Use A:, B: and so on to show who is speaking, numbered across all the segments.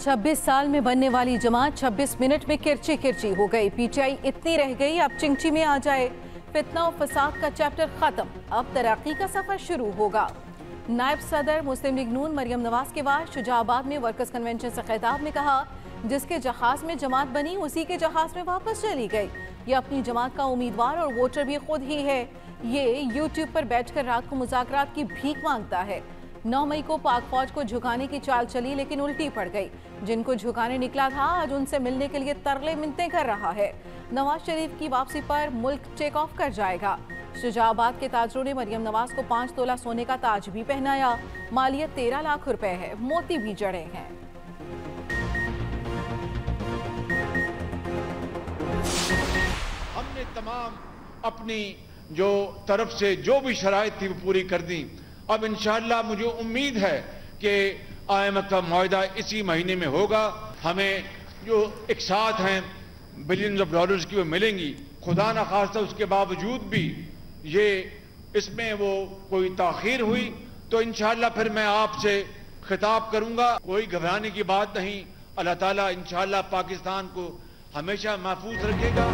A: 26 साल में बनने वाली जमात 26 मिनट में किरची किरची हो गई। पीटीआई इतनी रह गई अब चिंची में आ जाए। फितना और फसाद का चैप्टर खत्म, अब तरक्की का सफर शुरू होगा। नायब सदर मुस्लिम लीग नून मरियम नवाज के बाद शुजाबाद में वर्कर्स कन्वेंशन से खिताब में कहा, जिसके जहाज में जमात बनी उसी के जहाज में वापस चली गई। ये अपनी जमात का उम्मीदवार और वोटर भी खुद ही है। ये यूट्यूब पर बैठकर रात को मुज़ाकरात की भीख मांगता है। 9 मई को पाक फौज को झुकाने की चाल चली लेकिन उल्टी पड़ गई। जिनको झुकाने निकला था आज उनसे मिलने के लिए तरले मिन्नतें कर रहा है। नवाज शरीफ की वापसी पर मुल्क टेक ऑफ कर जाएगा। शुजाबाद के ताजरों ने मरियम नवाज को 5 तोला सोने का ताज भी पहनाया। मालियत 13 लाख रुपए है, मोती भी जड़े हैं।
B: हमने तमाम अपनी जो तरफ से जो भी शराइत थी वो पूरी कर दी। अब इंशाअल्लाह मुझे उम्मीद है कि IMF का मुआहदा इसी महीने में होगा। हमें जो एक साथ हैं बिलियंस ऑफ डॉलर्स की वो मिलेंगी। खुदा न खास्ता उसके बावजूद भी ये इसमें वो कोई ताखीर हुई तो इंशाअल्लाह फिर मैं आपसे खिताब करूंगा। कोई घबराने की बात नहीं। अल्लाह ताला इंशाअल्लाह पाकिस्तान को हमेशा महफूज रखेगा।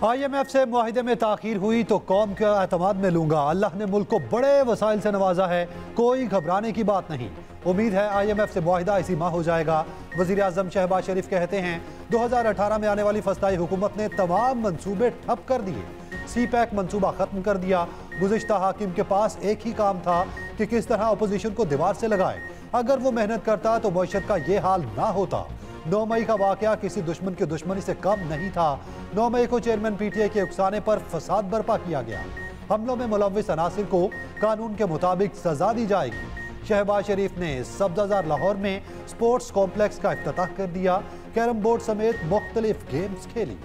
C: IMF से मुआहिदे में ताखीर हुई तो कौम का एतमाद में लूंगा। अल्लाह ने मुल्क को बड़े वसाइल से नवाजा है, कोई घबराने की बात नहीं। उम्मीद है IMF से मुआहिदा इसी माह हो जाएगा। वज़ीर आज़म शहबाज शरीफ कहते हैं 2018 में आने वाली फस्ताई हुकूमत ने तमाम मंसूबे ठप कर दिए। CPEC मंसूबा खत्म कर दिया। गुज़िश्ता हाकिम के पास एक ही काम था कि किस तरह अपोजिशन को दीवार से लगाए। अगर वो मेहनत करता तो मईशत का ये हाल ना होता। 9 मई का वाकया किसी दुश्मन की दुश्मनी से कम नहीं था। 9 मई को चेयरमैन PTI के उकसाने पर फसाद बर्पा किया गया। हमलों में मुलव्विस अनासिर को कानून के मुताबिक सजा दी जाएगी। शहबाज शरीफ ने सब्ज़ाज़ार लाहौर में स्पोर्ट्स कॉम्प्लेक्स का इफ्तिताह कर दिया। कैरम बोर्ड समेत मुख्तलिफ गेम्स खेली।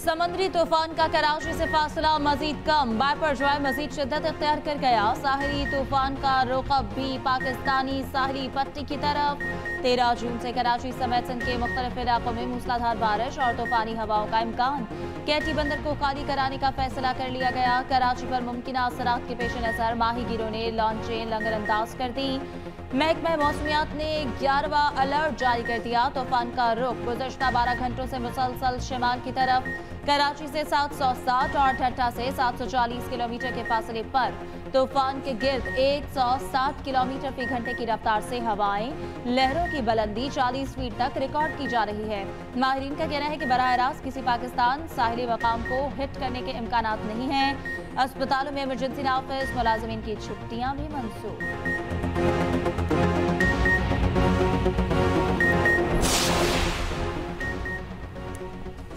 D: समुद्री तूफान का कराची से फासला मजीद कम, बायपर मजीद शिद्दत इख्तियार कर गया। साहिली तूफान का रुख भी पाकिस्तानी साहिली पट्टी की तरफ। 13 जून से कराची समेत सिंध के मुख्तलिफ इलाकों में मूसलाधार बारिश और तूफानी हवाओं का इम्कान। केटी बंदर को खाली कराने का फैसला कर लिया गया। कराची पर मुमकिन असरात के पेश नजर माहीगीरों ने लॉन्चें लंगर अंदाज कर दी। महकमा मौसमियात ने 11वां अलर्ट जारी कर दिया। तूफान का रुख गुज़श्ता 12 घंटों से मुसलसल शिमाल की तरफ। कराची से 760 और ठट्टा से 740 किलोमीटर के फासले पर तूफान के गिर्द 160 किलोमीटर फी घंटे की रफ्तार से हवाएं। लहरों की बुलंदी 40 फीट तक रिकॉर्ड की जा रही है। माहिरीन का कहना है कि बराह रास्त किसी पाकिस्तान साहिली मकाम को हिट करने के इम्कानात नहीं हैं। अस्पतालों में इमरजेंसी नाफिज, मुलाजिमीन की छुट्टियां भी मंसूख।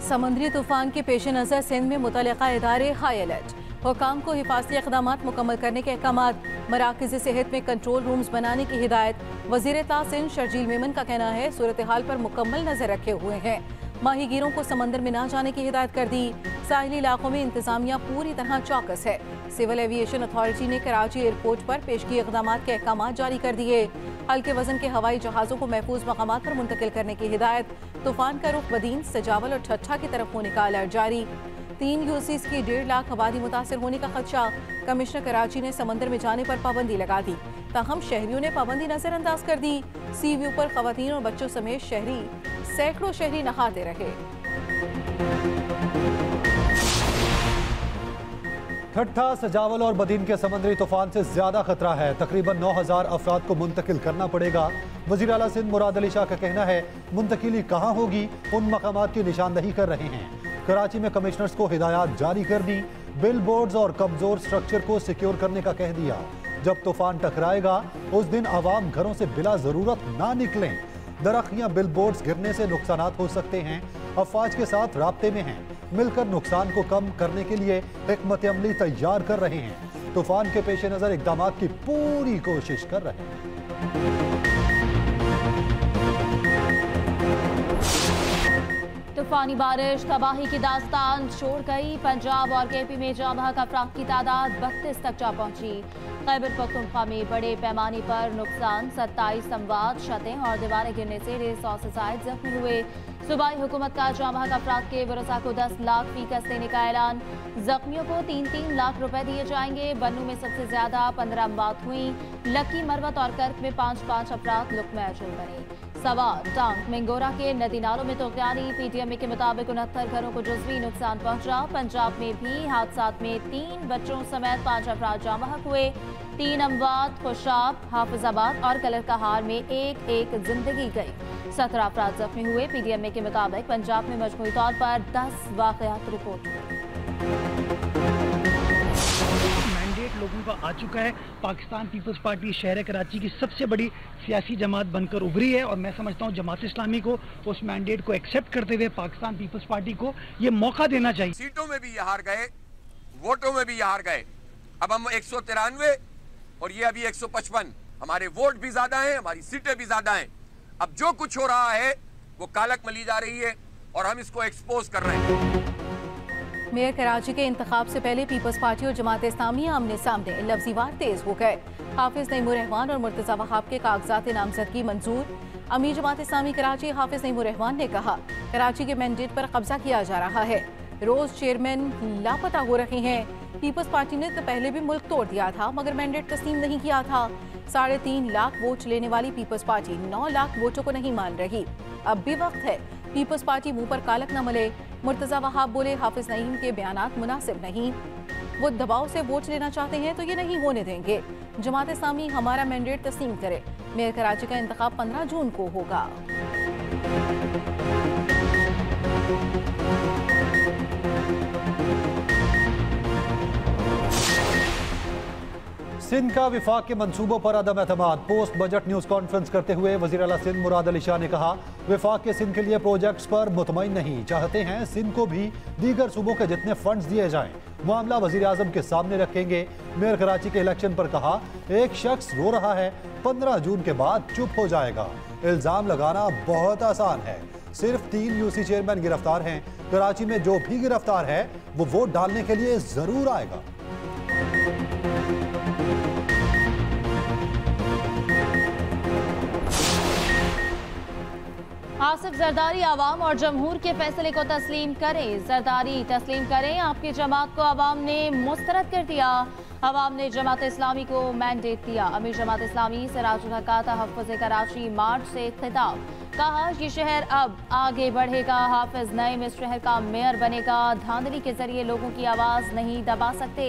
A: समुद्री तूफान के पेश नज़र सिंध में मुतल्लिका इदारे हाई अलर्ट। हुकाम को हिफाजती इक़दामात मुकम्मल करने के अहकामात। मराकज़ सेहत में कंट्रोल रूम्स बनाने की हिदायत। वज़ीर सिंध शर्जील मेमन का कहना है सूरत हाल पर मुकम्मल नज़र रखे हुए हैं। माहीगीरों को समंदर में न जाने की हिदायत कर दी। साहिली इलाकों में इंतजामिया पूरी तरह चौकस है। सिविल एविएशन अथॉरिटी ने कराची एयरपोर्ट पर पेशगी इक़दामात के अहकामात जारी कर दिए। हल्के वजन के हवाई जहाज़ों को महफूज मकामात पर मुंतकिल करने की हिदायत। तूफान का रुख बदीन, सजावल और ठट्ठा की तरफ होने का अलर्ट जारी। 3 UCs की 1.5 लाख आबादी मुतासर होने का खदशा। कमिश्नर कराची ने समंदर में जाने पर पाबंदी लगा दी, ताहम शहरियों ने पाबंदी नजरअंदाज कर दी। सी व्यू पर खवातीन और बच्चों समेत सैकड़ों शहरी नहाते रहे।
C: ठट्ठा, सजावल और बदीन के समंदरी तूफान से ज्यादा खतरा है। तकरीबन 9000 अफराद को मुंतकिल करना पड़ेगा। वज़ीर आला सिंध मुराद अली शाह का कहना है मुंतकिली कहाँ होगी उन मकामात की निशानदही कर रहे हैं। कराची में कमिश्नर्स को हिदायत जारी कर दी। बिल बोर्ड्स और कमजोर स्ट्रक्चर को सिक्योर करने का कह दिया। जब तूफान टकराएगा उस दिन आवाम घरों से बिला जरूरत ना निकलें। दरख्त या बिल बोर्ड्स गिरने से नुकसानात हो सकते हैं। अफवाज के साथ राब्ते में हैं, मिलकर नुकसान को कम करने के लिए हिकमत अमली तैयार कर रहे हैं। तूफान के पेश नजर इकदाम की पूरी कोशिश कर रहे हैं।
D: तूफानी बारिश तबाही की दास्तान छोड़ गई। पंजाब और KP में जाँ बहक अफराद की तादाद 32 तक जा पहुंची। खैबर पख्तूनख्वा में बड़े पैमाने पर नुकसान। 27 अमवात, छतें और दीवारें गिरने से 150 से ज़ायद जख्मी हुए। सूबाई हुकूमत का जामहक अफराद के वरसा को 10 लाख फीकस देने का ऐलान। जख्मियों को 3-3 लाख रुपए दिए जाएंगे। बन्नू में सबसे ज्यादा 15 मौत हुई। लक्की, मरवत और कर्क में 5-5 अफराद लुक्मे अजल बने। सवार टांग मिंगोरा के नदी नालों में तोगयानी। पीटीएम के मुताबिक 69 घरों को जुज़वी नुकसान पहुंचा। पंजाब में भी हादसा में 3 बच्चों समेत 5 अफराद जामहक हुए। 3 अमवात खुशाब, हाफिजाबाद और कलर कहार में एक जिंदगी गई। 17 अफराद जख्मी हुए। पीटीएम के मुताबिक पंजाब में मजमूई तौर पर 10 वाक़यात रिपोर्ट हुए।
E: मैंडेट लोगों का आ चुका है। पाकिस्तान पीपल्स पार्टी शहर कराची की सबसे बड़ी सियासी जमात बनकर उभरी है और मैं समझता हूँ जमात इस्लामी को उस मैंडेट को एक्सेप्ट करते हुए पाकिस्तान पीपल्स पार्टी को ये मौका देना चाहिए।
F: सीटों में भी ये हार गए, वोटों में भी ये हार गए। अब हम 193 और ये अभी 155। हमारे वोट भी ज्यादा हैं, हमारी सीटें भी ज्यादा हैं। अब जो कुछ हो रहा है वो कालक मली जा रही है और हम इसको एक्सपोज कर रहे हैं।
A: मेयर कराची के इंतखाब से पहले पीपल्स पार्टी और जमात इस्लामी आमने सामने। लफ्जीवार तेज हो गए। हाफिज नईमुर रहमान और मुर्तजा वहाब के कागजात नामजदगी मंजूर। अमीर जमात इस्लामी कराची हाफिज नईमुर रहमान ने कहा, कराची के मैंडेट पर कब्जा किया जा रहा है। रोज चेयरमैन लापता हो रहे हैं। पीपल्स पार्टी ने तो पहले भी मुल्क तोड़ दिया था मगर मैंडेट तस्लीम नहीं किया था। 3.5 लाख वोट लेने वाली पीपल्स पार्टी 9 लाख वोटों को नहीं मान रही। अब भी वक्त है, पीपल्स पार्टी मुंह पर कालक न मले। मुर्तजा वहाब बोले, हाफिज नईम के बयानात मुनासिब नहीं। वो दबाव से वोट लेना चाहते हैं तो ये नहीं होने देंगे। जमात इस्लामी हमारा मैंडेट तस्लीम करे। मेयर कराची का इंतखाब 15 जून को होगा।
C: सिंध का विफाक के मंसूबों पर अदम एतमाद। पोस्ट बजट न्यूज कॉन्फ्रेंस करते हुए वजीर आला सिंध मुराद अली शाह ने कहा, विफाक के सिंध के लिए प्रोजेक्ट्स पर मुतमईन नहीं, चाहते हैं सिंध को भी दीगर सूबों के जितने फंड्स दिए जाएं। मामला वजीर आजम के सामने रखेंगे। मेयर कराची के इलेक्शन पर कहा, एक शख्स रो रहा है, 15 जून के बाद चुप हो जाएगा। इल्जाम लगाना बहुत आसान है। सिर्फ 3 यूसी चेयरमैन गिरफ्तार हैं। कराची में जो भी गिरफ्तार है वो वोट डालने के लिए जरूर आएगा।
D: आसिफ जरदारी आवाम और जमहूर के फैसले को तस्लीम करें। जरदारी तस्लीम करें, आपकी जमात को आवाम ने मुस्तरद कर दिया। आवाम ने जमात इस्लामी को मैंडेट दिया। अमीर जमात इस्लामी सिराजुल हक का तहफ़्फ़ुज़ कराची मार्च से खिताब। कहा, ये शहर अब आगे बढ़ेगा। हाफिज नईम इस शहर का मेयर बनेगा। धांधली के जरिए लोगों की आवाज़ नहीं दबा सकते।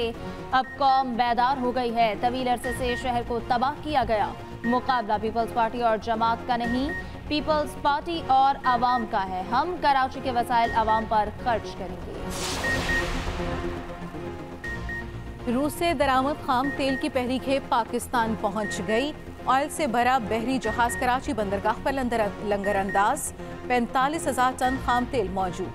D: अब कौम बेदार हो गई है। तवील अरसे से शहर को तबाह किया गया। मुकाबला पीपल्स पार्टी और जमात का नहीं, पीपल्स पार्टी और आवाम का है। हम कराची के वसाइल आवाम पर खर्च करेंगे।
A: रूस से दरामद खाम तेल की पहली खेप पाकिस्तान पहुंच गई। ऑयल से भरा बहरी जहाज कराची बंदरगाह पर लंगर अंदाज। 45,000 टन खाम तेल मौजूद।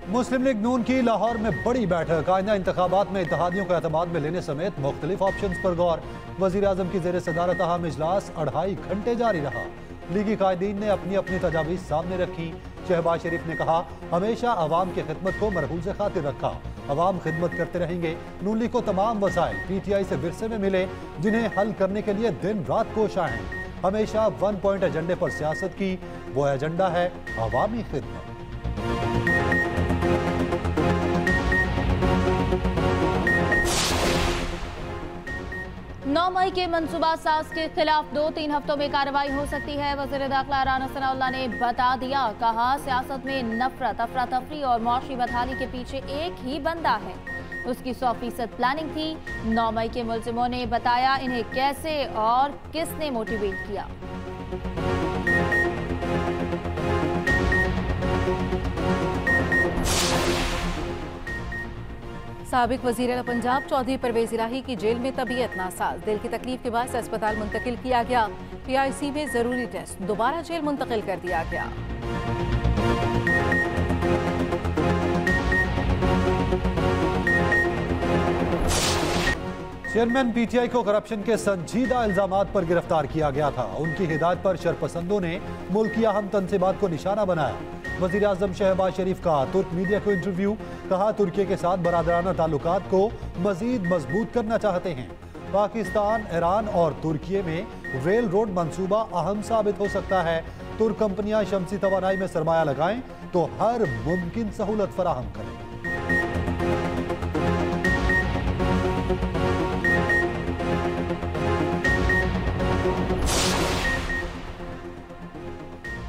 C: मुस्लिम लीग नून की लाहौर में बड़ी बैठक। आइंदा इंतखाबात में इत्तेहादियों को एतमाद में लेने समेत मुख्तलिफ ऑप्शंस पर गौर। वजीर आजम की जेर सदारत अहम इजलास 2.5 घंटे जारी रहा। लीगी कायदीन ने अपनी अपनी तजावीज़ सामने रखी। शहबाज शरीफ ने कहा, हमेशा अवाम की खिदमत को मरहूज़ खातिर रखा। अवाम खिदमत करते रहेंगे। नून लीग को तमाम वसाइल PTI से विरसे में मिले जिन्हें हल करने के लिए दिन रात कोशा हैं। हमेशा 1 पॉइंट एजेंडे पर सियासत की। वो एजेंडा है अवामी खिदमत।
D: 9 मई के मंसूबा साज के खिलाफ 2-3 हफ्तों में कार्रवाई हो सकती है। वज़ीर दाखिला राना सनाउल्लाह ने बता दिया। कहा, सियासत में नफरत, अफरा तफरी और मुआशी बदहाली के पीछे एक ही बंदा है। उसकी 100% प्लानिंग थी। 9 मई के मुल्जिमों ने बताया इन्हें कैसे और किसने मोटिवेट किया।
A: साबिक वज़ीर पंजाब चौधरी परवेज इलाही की जेल में तबीयत नासाज। दिल की तकलीफ के बाद अस्पताल मुंतकिल किया गया। PIC में जरूरी टेस्ट। दोबारा जेल मुंतकिल कर दिया गया।
C: चेयरमैन PTI को करप्शन के संजीदा इल्जामात पर गिरफ्तार किया गया था। उनकी हिदायत पर शरपसंदों ने मुल्क की अहम तंसीबात को निशाना बनाया। वज़ीर आज़म शहबाज शरीफ का तुर्क मीडिया को इंटरव्यू। कहा, तुर्की के साथ बरादराना ताल्लुकात को मजीद मजबूत करना चाहते हैं। पाकिस्तान, ईरान और तुर्की में रेल रोड मंसूबा अहम साबित हो सकता है। तुर्क कंपनियां शमसी तवानाई में सरमाया लगाएं तो हर मुमकिन सहूलत फराहम करें।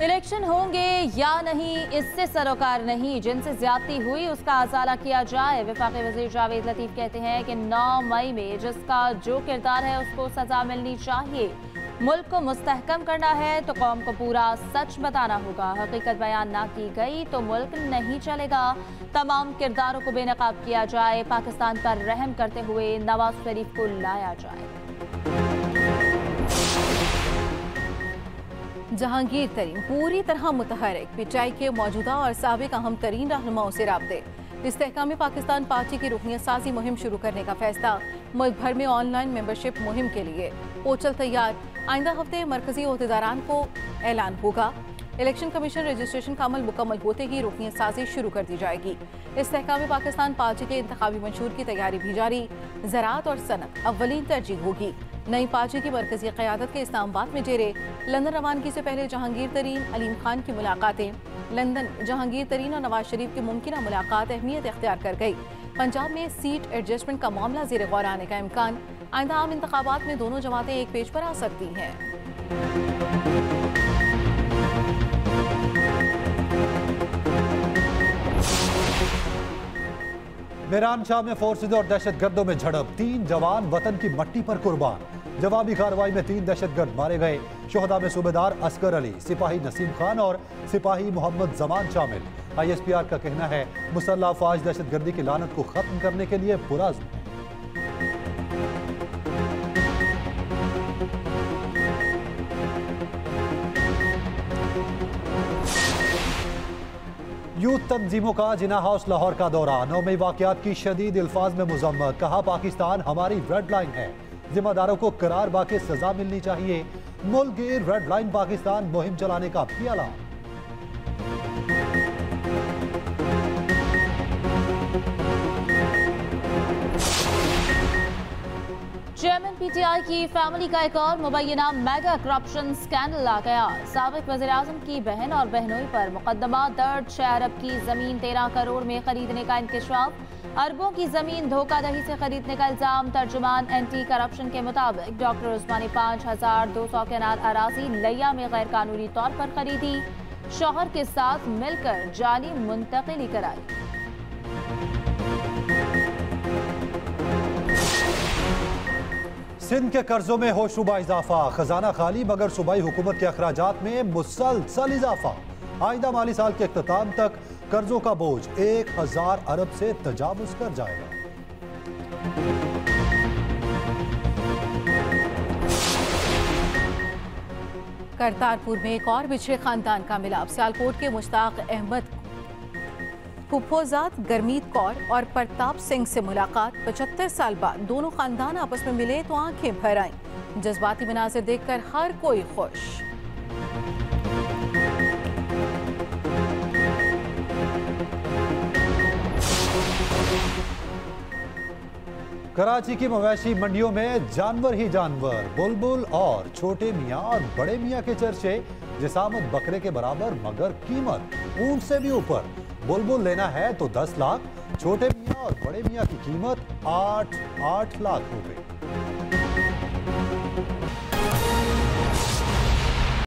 D: इलेक्शन होंगे या नहीं, इससे सरोकार नहीं, जिनसे ज्यादती हुई उसका अजाला किया जाए। वफाकी वज़ीर जावेद लतीफ कहते हैं कि 9 मई में जिसका जो किरदार है उसको सजा मिलनी चाहिए। मुल्क को मुस्तहकम करना है तो कौम को पूरा सच बताना होगा। हकीकत बयान ना की गई तो मुल्क नहीं चलेगा। तमाम किरदारों को बेनकाब किया जाए। पाकिस्तान पर रहम करते हुए नवाज शरीफ को लाया जाए।
A: जहांगीर तरीन पूरी तरह मुतहरिक, पिटाई के मौजूदा और साबिक अहम तरीन रहनुमाओं से राब्ते। इस्तेहकाम पाकिस्तान पार्टी की रुकनियत साजी मुहिम शुरू करने का फैसला। मुल्क भर में ऑनलाइन मेंबरशिप मुहिम के लिए पोर्टल तैयार। आइंदा हफ्ते मरकजी ओहदेदारान को ऐलान होगा। इलेक्शन कमीशन रजिस्ट्रेशन का अमल मुकम्मल होते ही रुकनियत साजी शुरू कर दी जाएगी। इस्तेहकाम पाकिस्तान पार्टी के इंतखाबी मंशूर की तैयारी भी जारी। ज़राअत और सनत अव्वलीन तरजीह होगी। नई पार्टी की मरकजी क़यादत के इस्लामाबाद में डेरे। लंदन रवानगी से पहले जहांगीर तरीन, अलीम खान की मुलाकातें। लंदन जहांगीर तरीन और नवाज शरीफ की मुमकिन मुलाकात अहमियत इख्तियार कर गई। पंजाब में सीट एडजस्टमेंट का मामला ज़ेर गौर आने का इम्कान। आइंदा आम इंतखाबात में दोनों जमातें एक पेज पर आ सकती हैं।
C: मेरान शाह में फोर्सेज और दहशतगर्दों में झड़प। 3 जवान वतन की मट्टी पर कुर्बान। जवाबी कार्रवाई में 3 दहशतगर्द मारे गए। शोहदा में सूबेदार असगर अली, सिपाही नसीम खान और सिपाही मोहम्मद जमान शामिल। ISPR का कहना है मुसल्लह अफवाज दहशतगर्दी की लानत को खत्म करने के लिए पुरअज़्म है। यूथ तंजीमों का जिन्ना हाउस लाहौर का दौरा। 9 मई वाकयात की शदीद अल्फाज में मुज़म्मत। कहा पाकिस्तान हमारी रेड लाइन है, जिम्मेदारों को करार बाके सजा मिलनी चाहिए। मुल्क की रेड लाइन पाकिस्तान मुहिम चलाने का भी ऐलान।
D: चेयरमैन PTI की फैमिली का एक और मुबैना मेगा करप्शन स्कैंडल आ गया। साबिक वज़ीर-ए-आज़म की बहन और बहनोई पर मुकदमा दर्ज। 6 अरब की जमीन 13 करोड़ में खरीदने का इंकशाफ। अरबों की जमीन धोखाधड़ी से खरीदने का इल्जाम। तर्जुमान एंटी करप्शन के मुताबिक डॉक्टर उस्मानी 5200 केनाल अराजी लिया में गैर कानूनी तौर पर खरीदी। शौहर के साथ मिलकर जाली मुंतकिली कराई।
C: सिंध के कर्जों में होशरुबा इजाफा। खजाना खाली मगर सूबाई हुकूमत के अखराजात में मुसलसल इजाफा। आइंदा माली साल के इख्तिताम तक कर्जों का बोझ 1000 अरब से तजावुज कर जाएगा।
A: करतारपुर में एक और बिछड़े खानदान का मिलाप। सियालकोट के मुश्ताक अहमद, फुफोजात गरमीत कौर और प्रताप सिंह से मुलाकात। 75 साल बाद दोनों खानदान आपस में मिले तो आंखें भर आईं। जज्बाती मनाज़िर देखकर हर कोई खुश।
C: कराची की मवेशी मंडियों में जानवर ही जानवर। बुलबुल और छोटे मियाँ और बड़े मियाँ के चर्चे। जिसामत बकरे के बराबर मगर कीमत ऊंट से भी ऊपर। बुलबुल लेना है तो 10 लाख, छोटे मियाँ और बड़े मियाँ की कीमत 8 लाख रुपए।